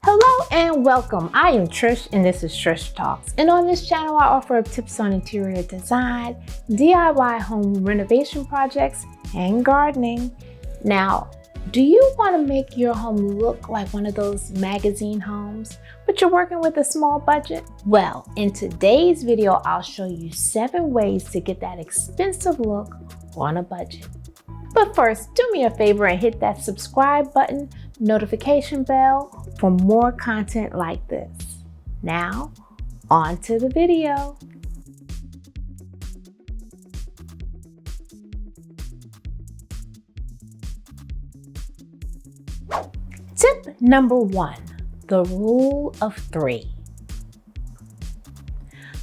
Hello and welcome. I am Trish and this is Trish Talks. And on this channel, I offer up tips on interior design, DIY home renovation projects, and gardening. Now, do you want to make your home look like one of those magazine homes, but you're working with a small budget? Well, in today's video, I'll show you 7 ways to get that expensive look on a budget. But first, do me a favor and hit that subscribe button, notification bell for more content like this. Now, on to the video. Tip number 1, the rule of 3.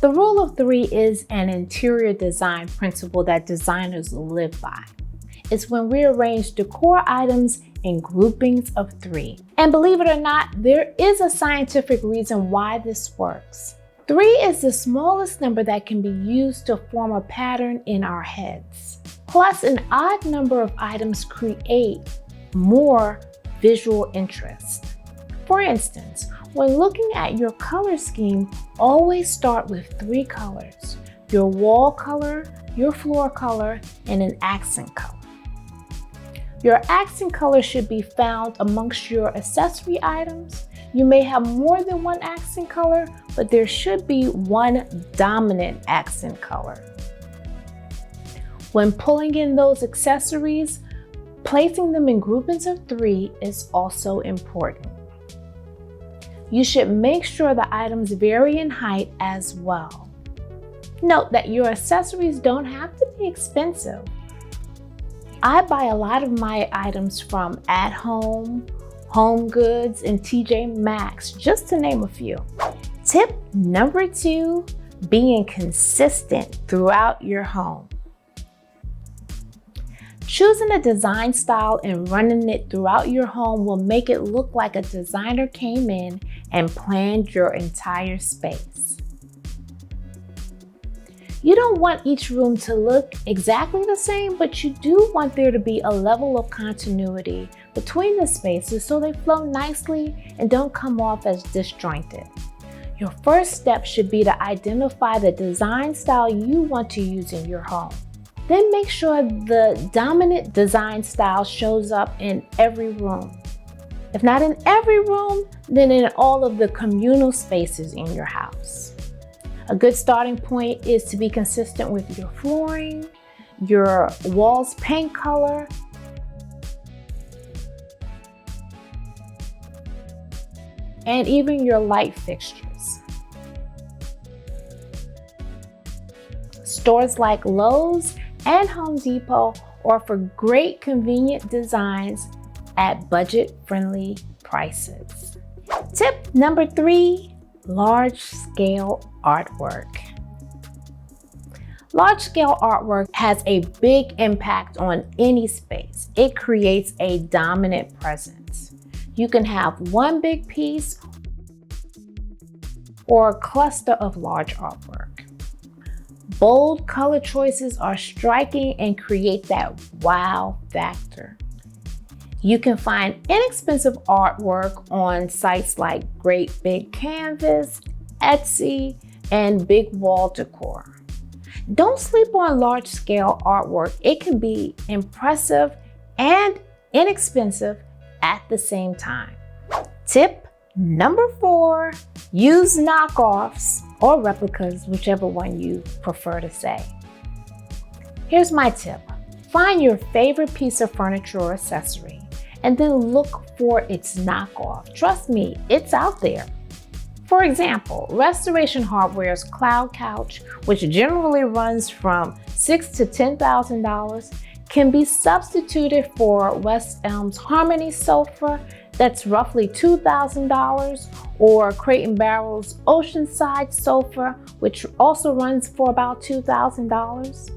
The rule of 3 is an interior design principle that designers live by. It's when we arrange decor items in groupings of 3. And believe it or not, there is a scientific reason why this works. 3 is the smallest number that can be used to form a pattern in our heads. Plus, an odd number of items create more visual interest. For instance, when looking at your color scheme, always start with 3 colors: your wall color, your floor color, and an accent color. Your accent color should be found amongst your accessory items. You may have more than one accent color, but there should be one dominant accent color. When pulling in those accessories, placing them in groupings of 3 is also important. You should make sure the items vary in height as well. Note that your accessories don't have to be expensive. I buy a lot of my items from At Home, Home Goods, and TJ Maxx, just to name a few. Tip number 2, being consistent throughout your home. Choosing a design style and running it throughout your home will make it look like a designer came in and planned your entire space. You don't want each room to look exactly the same, but you do want there to be a level of continuity between the spaces so they flow nicely and don't come off as disjointed. Your first step should be to identify the design style you want to use in your home. Then make sure the dominant design style shows up in every room. If not in every room, then in all of the communal spaces in your house. A good starting point is to be consistent with your flooring, your walls paint color, and even your light fixtures. Stores like Lowe's and Home Depot offer great convenient designs at budget-friendly prices. Tip number 3, large-scale artwork. Large-scale artwork has a big impact on any space. It creates a dominant presence. You can have one big piece or a cluster of large artwork. Bold color choices are striking and create that wow factor. You can find inexpensive artwork on sites like Great Big Canvas, Etsy, and Big Wall Decor. Don't sleep on large-scale artwork. It can be impressive and inexpensive at the same time. Tip number 4, use knockoffs or replicas, whichever one you prefer to say. Here's my tip. Find your favorite piece of furniture or accessory, and then look for its knockoff. Trust me, it's out there. For example, Restoration Hardware's Cloud Couch, which generally runs from $6,000 to $10,000, can be substituted for West Elm's Harmony Sofa that's roughly $2,000, or Crate & Barrel's Oceanside Sofa, which also runs for about $2,000.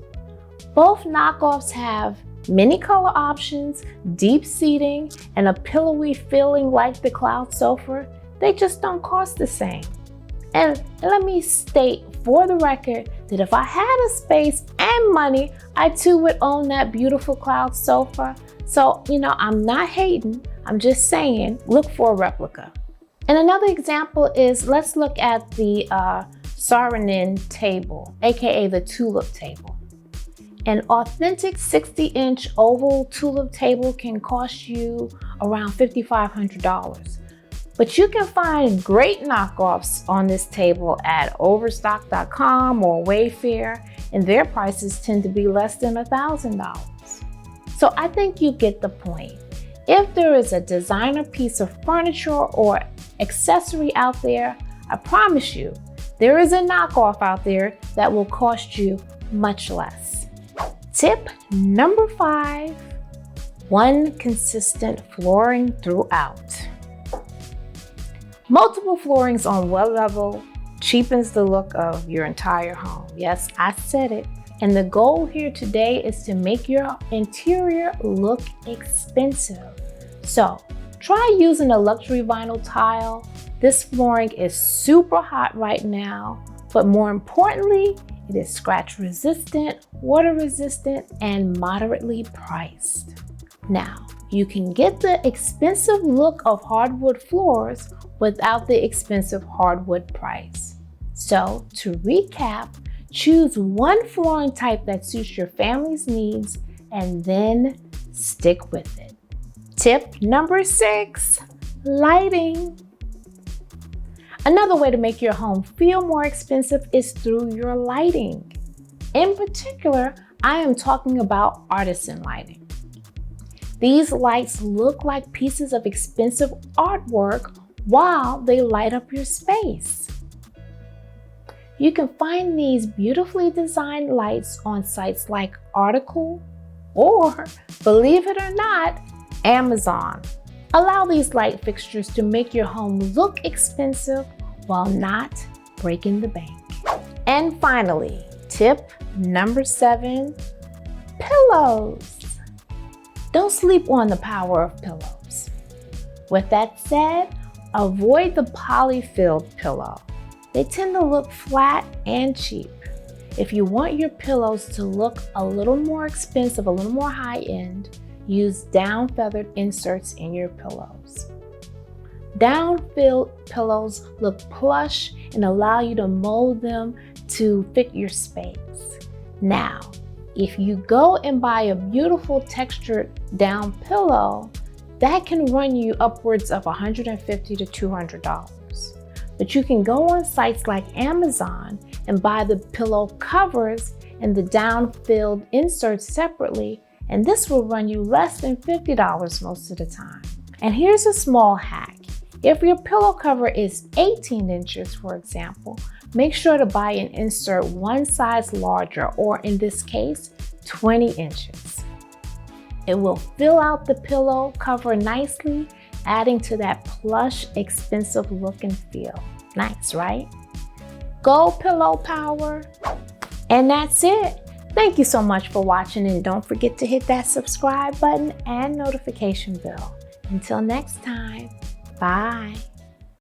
Both knockoffs have many color options, deep seating, and a pillowy feeling like the Cloud Sofa. They just don't cost the same. And let me state for the record that if I had a space and money, I too would own that beautiful Cloud Sofa. So, I'm not hating, I'm just saying, look for a replica. And another example is, let's look at the Saarinen table, aka the tulip table. An authentic 60-inch oval tulip table can cost you around $5,500. But you can find great knockoffs on this table at Overstock.com or Wayfair, and their prices tend to be less than $1,000. So I think you get the point. If there is a designer piece of furniture or accessory out there, I promise you, there is a knockoff out there that will cost you much less. Tip number 5, one consistent flooring throughout. Multiple floorings on one level cheapens the look of your entire home. Yes, I said it. And the goal here today is to make your interior look expensive. So try using a luxury vinyl tile. This flooring is super hot right now, but more importantly, it is scratch resistant, water resistant, and moderately priced. Now, you can get the expensive look of hardwood floors without the expensive hardwood price. So to recap, choose one flooring type that suits your family's needs and then stick with it. Tip number 6, lighting. Another way to make your home feel more expensive is through your lighting. In particular, I am talking about artisan lighting. These lights look like pieces of expensive artwork while they light up your space. You can find these beautifully designed lights on sites like Article or, believe it or not, Amazon. Allow these light fixtures to make your home look expensive while not breaking the bank. And finally, tip number 7, pillows. Don't sleep on the power of pillows. With that said, avoid the poly-filled pillow. They tend to look flat and cheap. If you want your pillows to look a little more expensive, a little more high-end, use down-feathered inserts in your pillows. Down-filled pillows look plush and allow you to mold them to fit your space. Now, if you go and buy a beautiful textured down pillow, that can run you upwards of $150 to $200. But you can go on sites like Amazon and buy the pillow covers and the down-filled inserts separately, and this will run you less than $50 most of the time. And here's a small hack. If your pillow cover is 18 inches, for example, make sure to buy an insert one size larger, or in this case, 20 inches. It will fill out the pillow cover nicely, adding to that plush, expensive look and feel. Nice, right? Go pillow power! And that's it. Thank you so much for watching, and don't forget to hit that subscribe button and notification bell. Until next time, bye.